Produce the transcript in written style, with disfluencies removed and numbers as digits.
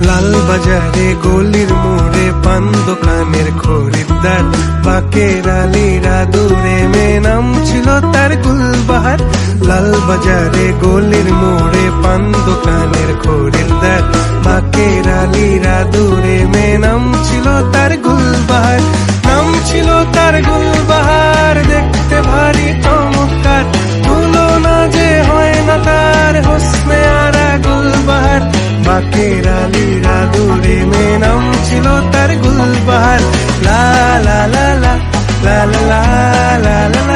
লাল বাজারে গলির মোড়ে পান দোকানের খরিদ্দার, বাকের আলীরা দূরে মে নাম ছিল তার গুলবাহার। লাল বাজারে গলির মোড়ে পান দোকানের খরিদ্দার, বাকের আলীরা দূরে মে নাম ছিল তার গুলবাহার। নাম ছিল তার গুলবাহার, দেখতে ভারী চমৎকার, তুলনা যে হয় না তার হোসনে আরা গুলবাহার। বাকের আলীরা দূরে মে নাম ছিল তার গুলবাহার। লা লা লা লা লা লা লা লা লা।